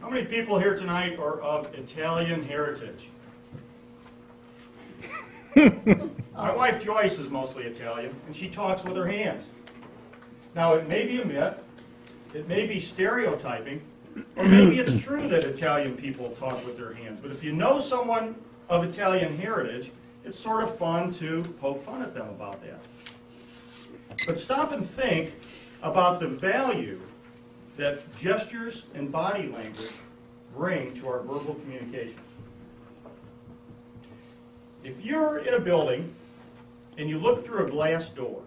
How many people here tonight are of Italian heritage? My wife Joyce is mostly Italian, and she talks with her hands. Now, it may be a myth, it may be stereotyping, or maybe it's true that Italian people talk with their hands. But if you know someone of Italian heritage, it's sort of fun to poke fun at them about that. But stop and think about the value that gestures and body language bring to our verbal communications. If you're in a building and you look through a glass door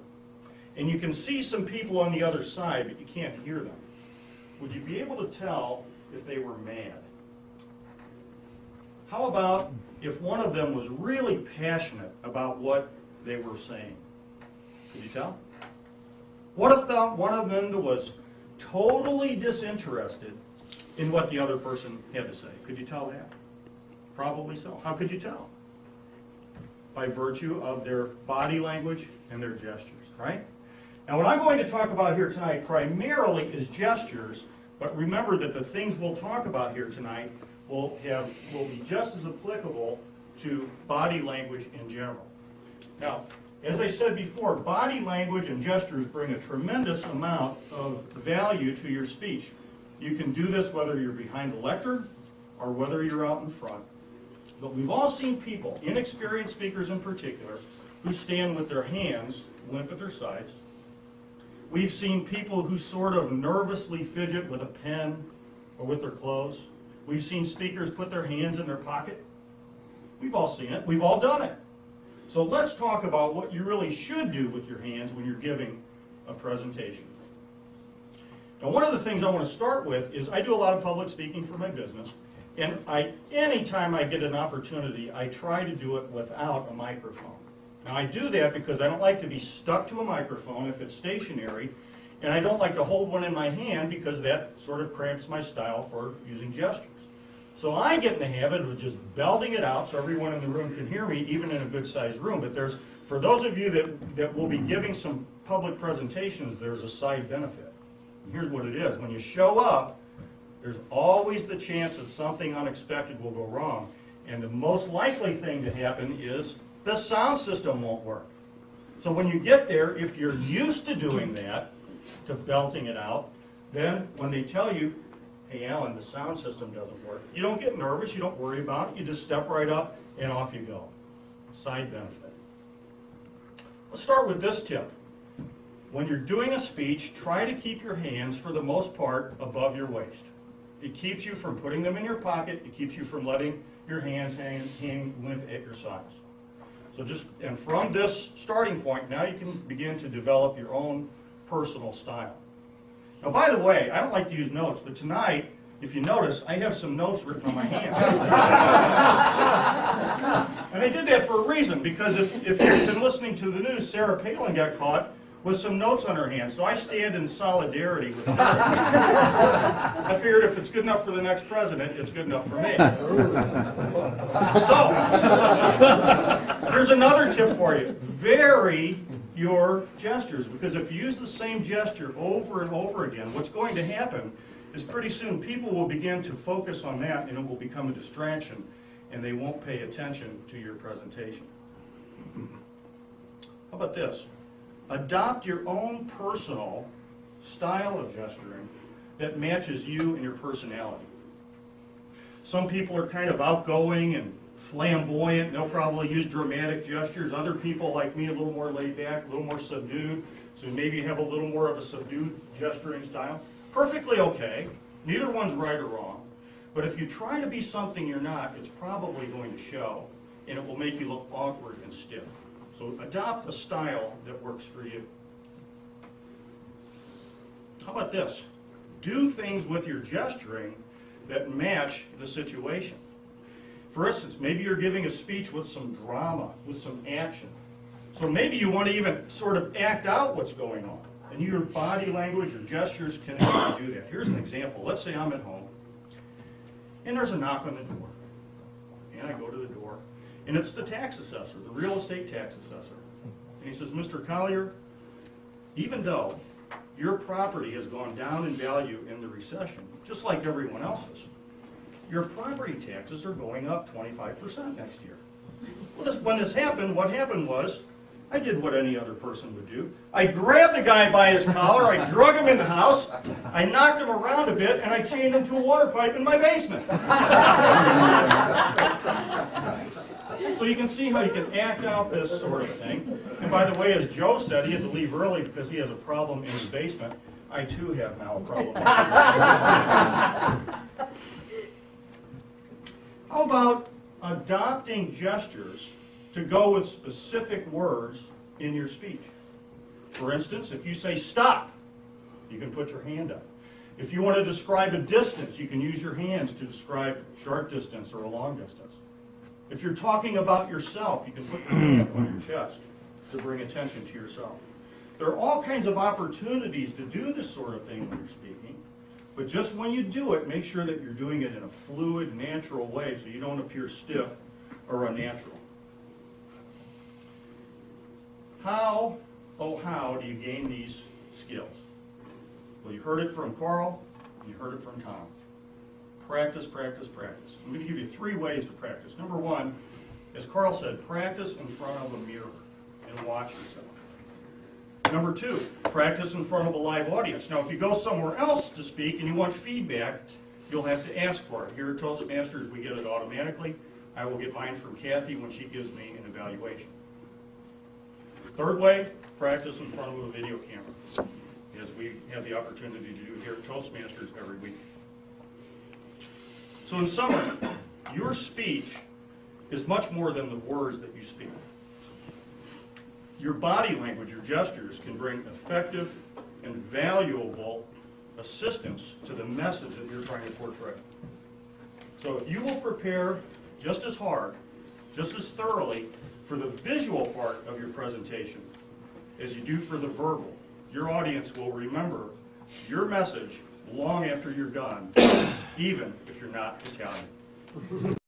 and you can see some people on the other side but you can't hear them, would you be able to tell if they were mad? How about if one of them was really passionate about what they were saying? Could you tell? What if one of them was totally disinterested in what the other person had to say? Could you tell that? Probably so. How could you tell? By virtue of their body language and their gestures, right? Now, what I'm going to talk about here tonight primarily is gestures, but remember that the things we'll talk about here tonight will be just as applicable to body language in general. Now, as I said before, body language and gestures bring a tremendous amount of value to your speech. You can do this whether you're behind the lectern or whether you're out in front. But we've all seen people, inexperienced speakers in particular, who stand with their hands limp at their sides. We've seen people who sort of nervously fidget with a pen or with their clothes. We've seen speakers put their hands in their pocket. We've all seen it. We've all done it. So let's talk about what you really should do with your hands when you're giving a presentation. Now, one of the things I want to start with is I do a lot of public speaking for my business, and anytime I get an opportunity, I try to do it without a microphone. Now, I do that because I don't like to be stuck to a microphone if it's stationary, and I don't like to hold one in my hand because that sort of cramps my style for using gestures. So I get in the habit of just belting it out so everyone in the room can hear me, even in a good-sized room. But for those of you that will be giving some public presentations, there's a side benefit. And here's what it is. When you show up, there's always the chance that something unexpected will go wrong. And the most likely thing to happen is the sound system won't work. So when you get there, if you're used to doing that, to belting it out, then when they tell you, hey, Alan, the sound system doesn't work, you don't get nervous, you don't worry about it, you just step right up and off you go. Side benefit. Let's start with this tip. When you're doing a speech, try to keep your hands, for the most part, above your waist. It keeps you from putting them in your pocket, it keeps you from letting your hands hang limp at your sides. And from this starting point, now you can begin to develop your own personal style. Now, by the way, I don't like to use notes, but tonight, if you notice, I have some notes written on my hands. And I did that for a reason, because if you've been listening to the news, Sarah Palin got caught with some notes on her hands. So I stand in solidarity with Sarah. I figured if it's good enough for the next president, it's good enough for me. So, here's another tip for you. Vary your gestures, because if you use the same gesture over and over again, what's going to happen is pretty soon people will begin to focus on that and it will become a distraction and they won't pay attention to your presentation. How about this? Adopt your own personal style of gesturing that matches you and your personality. Some people are kind of outgoing and flamboyant, they'll probably use dramatic gestures. Other people, like me, a little more laid back, a little more subdued, so maybe you have a little more of a subdued gesturing style. Perfectly okay, neither one's right or wrong, but if you try to be something you're not, it's probably going to show, and it will make you look awkward and stiff. So adopt a style that works for you. How about this? Do things with your gesturing that match the situation. For instance, maybe you're giving a speech with some drama, with some action. So maybe you want to even sort of act out what's going on. And your body language, your gestures can actually do that. Here's an example. Let's say I'm at home, and there's a knock on the door. And I go to the door, and it's the tax assessor, the real estate tax assessor. And he says, Mr. Collier, even though your property has gone down in value in the recession, just like everyone else's, your property taxes are going up 25% next year. Well, when this happened, what happened was, I did what any other person would do. I grabbed the guy by his collar, I drug him in the house, I knocked him around a bit, and I chained him to a water pipe in my basement. So you can see how you can act out this sort of thing. And by the way, as Joe said, he had to leave early because he has a problem in his basement. I too have now a problem. How about adopting gestures to go with specific words in your speech? For instance, if you say stop, you can put your hand up. If you want to describe a distance, you can use your hands to describe short distance or a long distance. If you're talking about yourself, you can put your hand on your chest to bring attention to yourself. There are all kinds of opportunities to do this sort of thing when you're speaking, but just when you do it, make sure that you're doing it in a fluid, natural way so you don't appear stiff or unnatural. How, oh how, do you gain these skills? Well, you heard it from Carl, and you heard it from Tom. Practice, practice, practice. I'm going to give you 3 ways to practice. Number 1, as Carl said, practice in front of a mirror and watch yourself. Number 2, practice in front of a live audience. Now, if you go somewhere else to speak and you want feedback, you'll have to ask for it. Here at Toastmasters, we get it automatically. I will get mine from Kathy when she gives me an evaluation. 3rd way, practice in front of a video camera, as we have the opportunity to do here at Toastmasters every week. So in summary, your speech is much more than the words that you speak. Your body language, your gestures, can bring effective and valuable assistance to the message that you're trying to portray. So if you will prepare just as hard, just as thoroughly for the visual part of your presentation as you do for the verbal, your audience will remember your message long after you're done, even if you're not Italian.